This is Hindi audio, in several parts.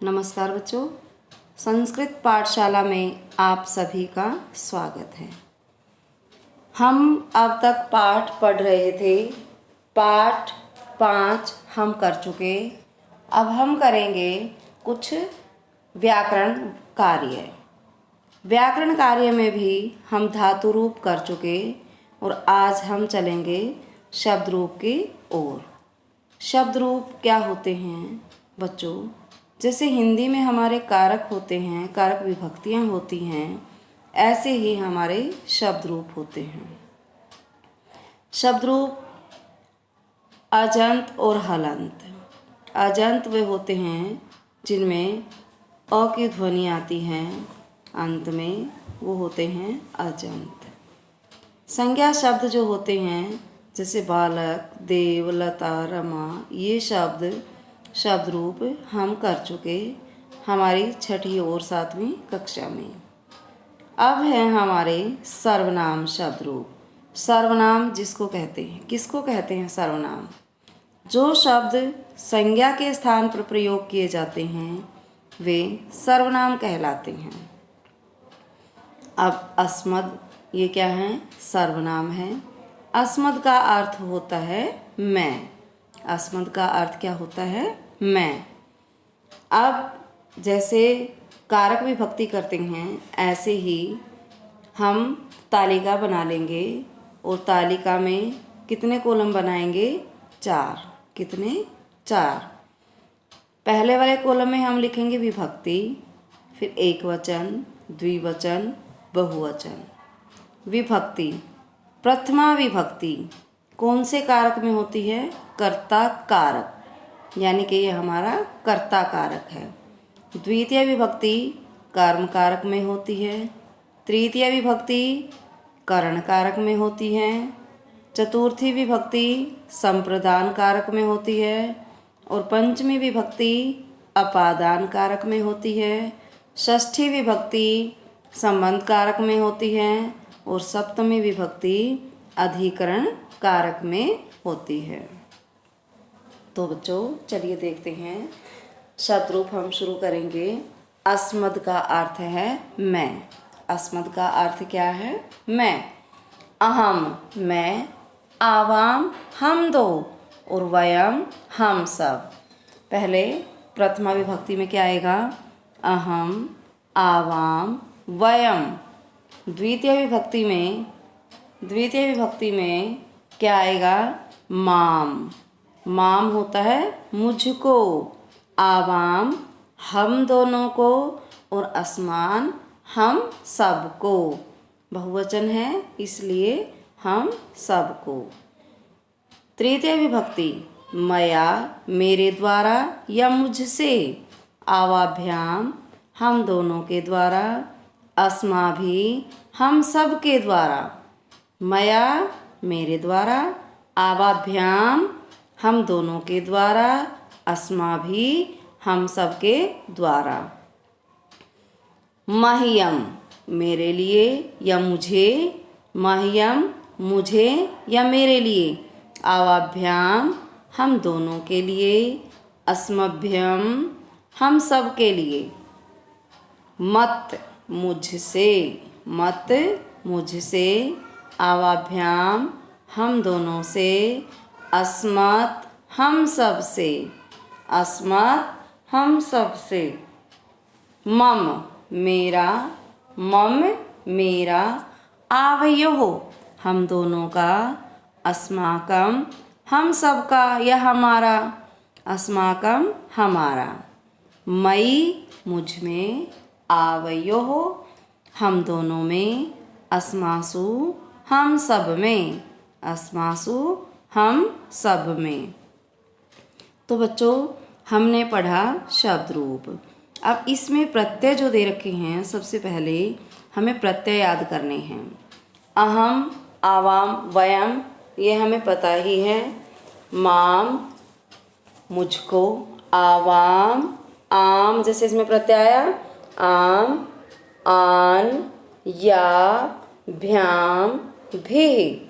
नमस्कार बच्चों, संस्कृत पाठशाला में आप सभी का स्वागत है। हम अब तक पाठ पढ़ रहे थे। पाठ 5 हम कर चुके। अब हम करेंगे कुछ व्याकरण कार्य। व्याकरण कार्य में भी हम धातु रूप कर चुके और आज हम चलेंगे शब्द रूप की ओर। शब्द रूप क्या होते हैं बच्चों? जैसे हिंदी में हमारे कारक होते हैं, कारक विभक्तियाँ होती हैं, ऐसे ही हमारे शब्द रूप होते हैं। शब्द रूप अजंत और हलंत। अजंत वे होते हैं जिनमें अ की ध्वनि आती है अंत में, वो होते हैं अजंत। संज्ञा शब्द जो होते हैं जैसे बालक, देव, लता, रमा, ये शब्द रूप हम कर चुके हमारी 6ठी और 7वीं कक्षा में। अब है हमारे सर्वनाम शब्द रूप। सर्वनाम जिसको कहते हैं, किसको कहते हैं सर्वनाम? जो शब्द संज्ञा के स्थान पर प्रयोग किए जाते हैं वे सर्वनाम कहलाते हैं। अब अस्मद, ये क्या है? सर्वनाम है। अस्मद का अर्थ होता है मैं। अस्मद का अर्थ क्या होता है? मैं। अब जैसे कारक विभक्ति करते हैं ऐसे ही हम तालिका बना लेंगे और तालिका में कितने कॉलम बनाएंगे? 4। कितने? 4। पहले वाले कॉलम में हम लिखेंगे विभक्ति, फिर एकवचन, द्विवचन, बहुवचन। विभक्ति, प्रथमा विभक्ति कौन से कारक में होती है? कर्ता कारक, यानी कि ये हमारा कर्ता कारक है। द्वितीय विभक्ति कर्म कारक में होती है। तृतीय विभक्ति करण कारक में होती है। चतुर्थी विभक्ति संप्रदान कारक में होती है और पंचमी विभक्ति अपादान कारक में होती है। षष्ठी विभक्ति संबंध कारक में होती है और सप्तमी विभक्ति अधिकरण कारक में होती है। तो बच्चों चलिए देखते हैं शब्द रूप हम शुरू करेंगे। अस्मद का अर्थ है मैं। अस्मद का अर्थ क्या है? मैं। अहम मैं, आवाम हम दो और वयम हम सब। पहले प्रथमा विभक्ति में क्या आएगा? अहम, आवाम, वयम। द्वितीय विभक्ति में क्या आएगा? माम। माम होता है मुझको, आवाम हम दोनों को और असमान हम सबको। बहुवचन है इसलिए हम सबको। तृतीय विभक्ति मया मेरे द्वारा या मुझसे, आवाभ्याम हम दोनों के द्वारा, अस्माभि हम सब के द्वारा। मया मेरे द्वारा, आवाभ्याम हम दोनों के द्वारा, अस्माभि हम सब के द्वारा। मह्यम मेरे लिए या मुझे, मह्यम मुझे या मेरे लिए, आवाभ्याम हम दोनों के लिए, अस्मभ्यम हम सब के लिए। मत मुझसे, मत मुझसे, आवाभ्याम हम दोनों से, अस्मत् हम सब से, अस्मत् हम सब से। मम मेरा, मम मेरा, आवयोः हम दोनों का, अस्माकम हम सब का या हमारा, अस्माकम हमारा। मई मुझ में, आवयोः हम दोनों में, अस्मासु हम सब में, अस्मासु हम सब में। तो बच्चों हमने पढ़ा शब्द रूप। अब इसमें प्रत्यय जो दे रखे हैं सबसे पहले हमें प्रत्यय याद करने हैं। अहम, आवाम, वयम ये हमें पता ही है। माम मुझको, आवाम आम, जैसे इसमें प्रत्यय आया आम, आन, या, भ्याम, भी।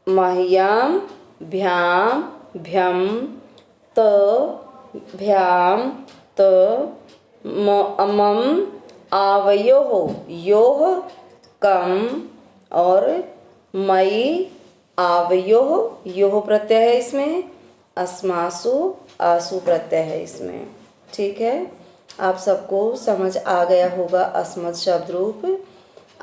मह्यम, भ्याम, भ्यम, त, भ्याम, त मम आवयोः योः कम और मयि आवयोः योः प्रत्यय है इसमें, अस्मासु आसु प्रत्यय है इसमें। ठीक है, आप सबको समझ आ गया होगा अस्मत् शब्द रूप।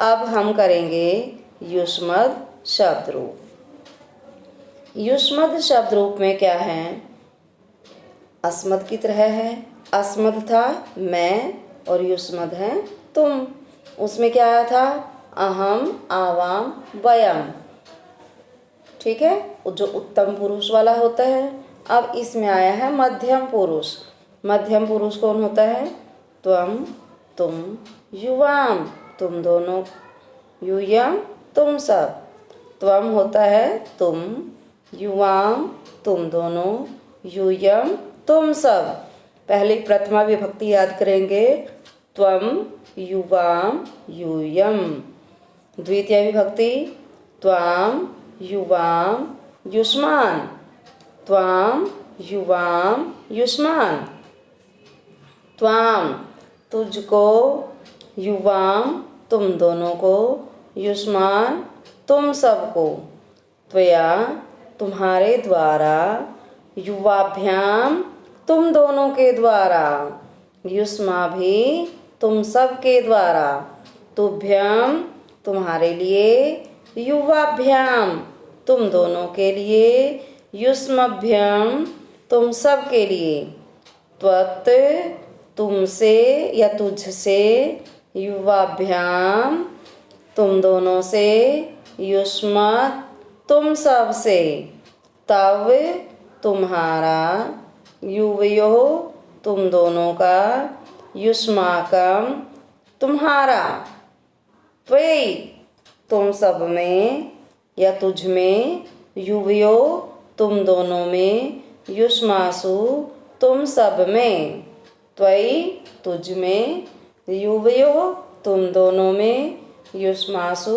अब हम करेंगे युष्मद् शब्द रूप। युष्मद् शब्द रूप में क्या है, अस्मद् की तरह है। अस्मद् था मैं और युष्मद् है तुम। उसमें क्या आया था, अहम, आवाम, वयम। ठीक है, जो उत्तम पुरुष वाला होता है। अब इसमें आया है मध्यम पुरुष। मध्यम पुरुष कौन होता है, त्वम, तुम, युवाम, तुम दोनों, यूयम, तुम सब। त्वम होता है तुम, युवाम, तुम दोनों, यूयम, तुम सब। पहले प्रथमा विभक्ति याद करेंगे, त्वम, युवाम, यूयम। द्वितीय विभक्ति, त्वाम, युवाम, युष्मान, त्वाम, युवाम, युष्मान। त्वाम तुझको, युवाम तुम दोनों को, युष्मान तुम सबको। त्वया तुम्हारे द्वारा, युवाभ्याम तुम दोनों के द्वारा, युष्माभि तुम सब के द्वारा, तुभ्यम तुम्हारे लिए, युवाभ्याम तुम दोनों के लिए, युष्मभ्यम तुम सब के लिए। त्वत् तुमसे या तुझसे, युवाभ्याम तुम दोनों से, युष्मत् तुम सब से। तव तुम्हारा, युवयोः तुम दोनों का, युष्माकम तुम्हारा। त्वयि तुम सब में या तुझ में, युवयो तुम दोनों में, युष्मासु तुम सब में। त्वयि तुझ में, युवयो तुम दोनों में, युष्मासु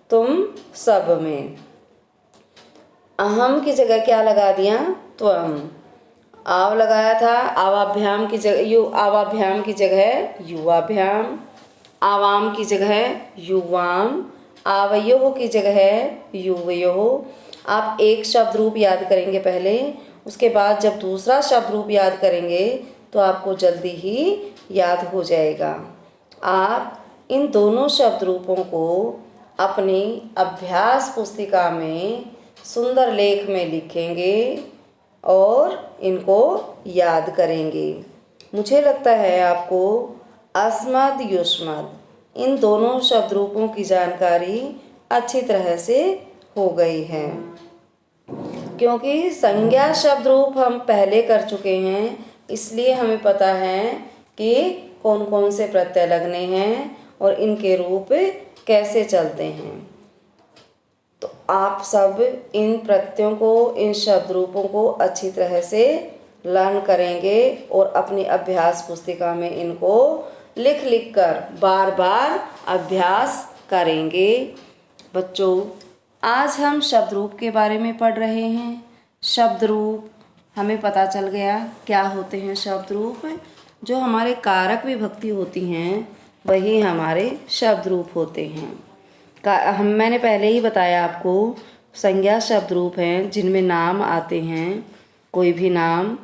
तुम सब में। अहम की जगह क्या लगा दिया, त्वम। आव लगाया था, आवाभ्याम की जगह, आवाभ्याम की जगह युवाभ्याम। आवाम की जगह युवाम। आवयोः की जगह युवयोः। आप एक शब्द रूप याद करेंगे पहले, उसके बाद जब दूसरा शब्द रूप याद करेंगे तो आपको जल्दी ही याद हो जाएगा। आप इन दोनों शब्द रूपों को अपनी अभ्यास पुस्तिका में सुंदर लेख में लिखेंगे और इनको याद करेंगे। मुझे लगता है आपको अस्मद्, युष्मद् इन दोनों शब्द रूपों की जानकारी अच्छी तरह से हो गई है, क्योंकि संज्ञा शब्द रूप हम पहले कर चुके हैं, इसलिए हमें पता है कि कौन कौन से प्रत्यय लगने हैं और इनके रूप कैसे चलते हैं। तो आप सब इन प्रत्ययों को, इन शब्द रूपों को अच्छी तरह से लर्न करेंगे और अपनी अभ्यास पुस्तिका में इनको लिख लिख कर बार बार अभ्यास करेंगे। बच्चों, आज हम शब्द रूप के बारे में पढ़ रहे हैं। शब्द रूप हमें पता चल गया क्या होते हैं शब्द रूप। जो हमारे कारक विभक्ति होती हैं वही हमारे शब्द रूप होते हैं। मैंने पहले ही बताया आपको, संज्ञा शब्द रूप हैं जिनमें नाम आते हैं, कोई भी नाम,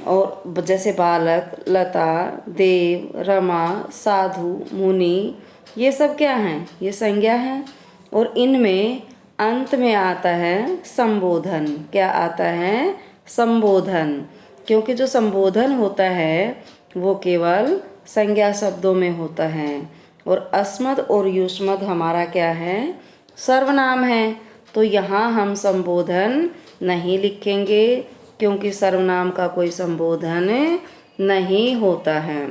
और जैसे बालक, लता, देव, रमा, साधु, मुनि, ये सब क्या हैं, ये संज्ञा हैं। और इनमें अंत में आता है संबोधन। क्या आता है, संबोधन। क्योंकि जो संबोधन होता है वो केवल संज्ञा शब्दों में होता है। और अस्मद् और युष्मद् हमारा क्या है, सर्वनाम है। तो यहाँ हम संबोधन नहीं लिखेंगे, क्योंकि सर्वनाम का कोई संबोधन नहीं होता है।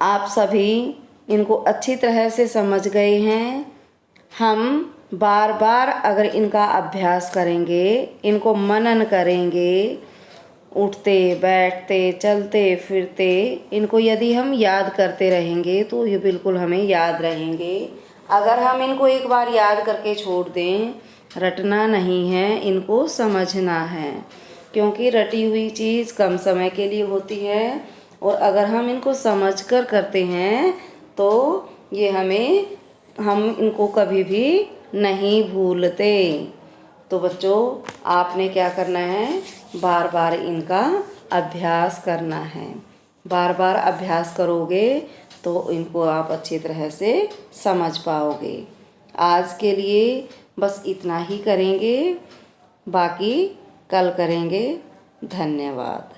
आप सभी इनको अच्छी तरह से समझ गए हैं। हम बार बार अगर इनका अभ्यास करेंगे, इनको मनन करेंगे, उठते बैठते चलते फिरते, इनको यदि हम याद करते रहेंगे तो ये बिल्कुल हमें याद रहेंगे। अगर हम इनको एक बार याद करके छोड़ दें, रटना नहीं है, इनको समझना है। क्योंकि रटी हुई चीज़ कम समय के लिए होती है और अगर हम इनको समझकर करते हैं तो ये हम इनको कभी भी नहीं भूलते। तो बच्चों, आपने क्या करना है, बार बार इनका अभ्यास करना है। बार बार अभ्यास करोगे तो इनको आप अच्छी तरह से समझ पाओगे। आज के लिए बस इतना ही करेंगे, बाकी कल करेंगे। धन्यवाद।